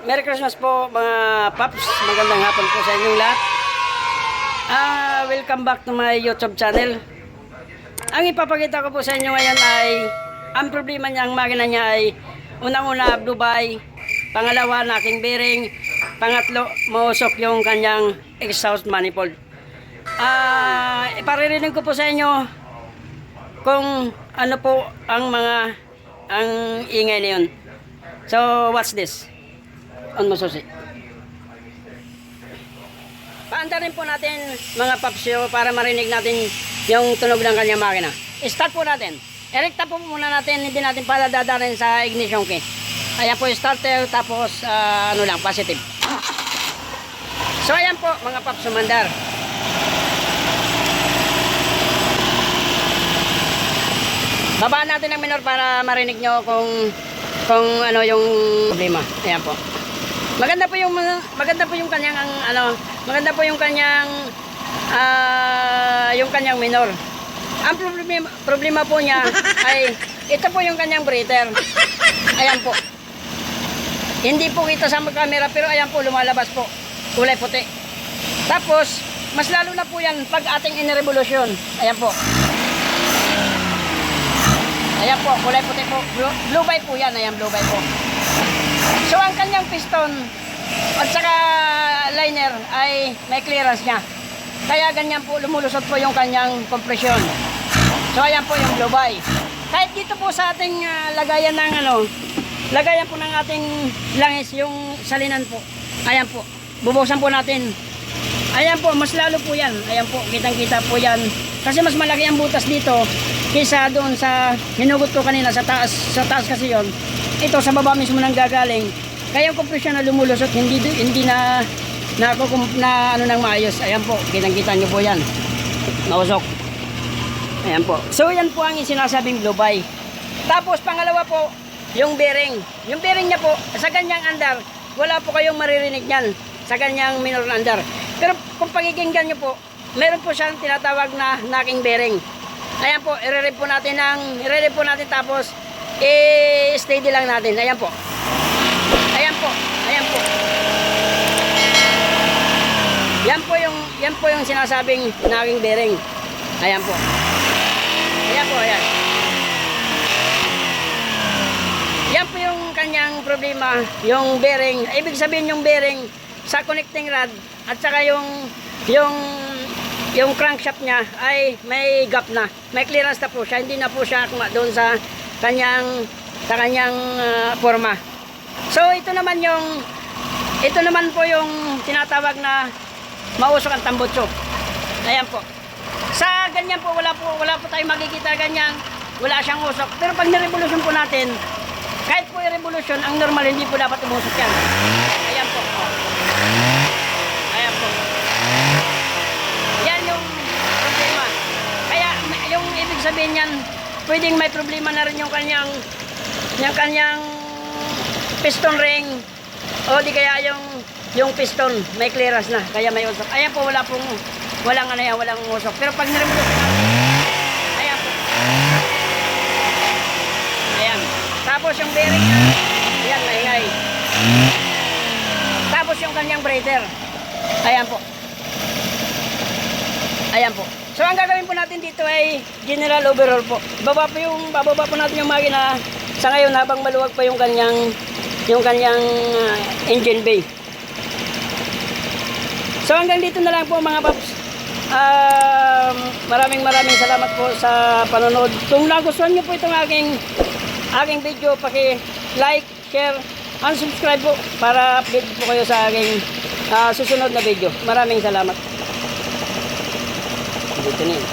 Merry Christmas po mga paps. Magandang hapon po sa inyong lahat. Welcome back to my YouTube channel. Ang ipapakita ko po sa inyo ngayon ay ang problema niya, ang makina niya ay unang-una Dubai, pangalawa knocking bearing, pangatlo mausok yung kanyang exhaust manifold. Iparirinig ko po sa inyo kung ano po ang ingay na yun. So watch this. On masusi. Paandarin po natin mga papsyo para marinig natin yung tunog ng kanyang makina. Start po natin. Erekta po muna natin, hindi natin pala dadarin sa ignition key. Ayan po yung starter, tapos ano lang, positive. So ayan po mga papsyo, mandar. Babaan natin ang minor para marinig nyo kung ano yung problema. Ayan po. Maganda po yung kanyang yung kanyang minor. Ang problema po niya ay ito po yung kanyang breather. Ayan po. Hindi po kita sa camera pero ayan po lumalabas po. Kulay puti. Tapos mas lalo na po yan pag ating in-revolution. Ayan po. Ayan po, kulay puti po. Blue by po yan. Ayan, blue by po. So, ang kanyang piston at saka liner ay may clearance niya. Kaya ganyan po, lumulusot po yung kanyang compression. So, ayan po yung blue by. Kahit dito po sa ating lagayan po ng ating langis, yung salinan po. Ayan po, bubuksan po natin. Ayan po, mas lalo po yan. Ayan po, kitang-kita po yan. Kasi mas malaki ang butas dito kaysa doon sa hinugot ko kanina sa taas. Sa taas kasi yon. Ito sa baba mismo nang gagaling. Kaya yung compression na lumulusot hindi na nang maayos. Ayan po, kitang-kita nyo po yan. Nausok. Ayan po. So yan po ang sinasabing blue by. Tapos pangalawa po, yung bearing. Yung bearing niya po, sa ganyang andar, wala po kayong maririnig niyan sa ganyang minor na andar. Pero kung pakikinggan nyo po, meron po siyang tinatawag na knocking bearing. Ayan po, i-rev po natin tapos i-steady lang natin. Ayan po. Ayan po. Ayan po. Yan po yung sinasabing knocking bearing. Ayan po. Ayan po, ayan. Yan po yung kanyang problema, yung bearing. Ibig sabihin yung bearing sa connecting rod at saka yung crankshaft niya ay may gap na. May clearance na po siya. Hindi na po siya doon sa kanyang forma. So ito naman po yung tinatawag na mausok ang tambutso. Ayan po. Sa ganyan po wala po tayong makikita ganyan. Wala siyang usok. Pero pag ni-revolution po natin, kahit po i-revolution, ang normal hindi po dapat umusok yan. Ayan po. Ayan po. Yan yung problema. Kaya yung ibig sabihin yan, pwedeng may problema na rin yung kanyang piston ring o di kaya yung piston may clearance na kaya may usok. Ayan po, walang usok. Pero pag nirevolution natin, ayan po. Ayan. Tapos yung bearing na, ayan, maingay. Tapos yung kanyang breather. Ayan po. Ayan po. So ang gagawin po natin dito ay general overhaul po. Bababa po natin yung makina sa ngayon habang maluwag pa yung kanyang engine bay. So hanggang dito na lang po mga paps. Maraming salamat po sa panonood. Kung nagustuhan niyo po itong aking video, paki-like, share, and subscribe po para update po kayo sa aking susunod na video. Maraming salamat. Dito na yun.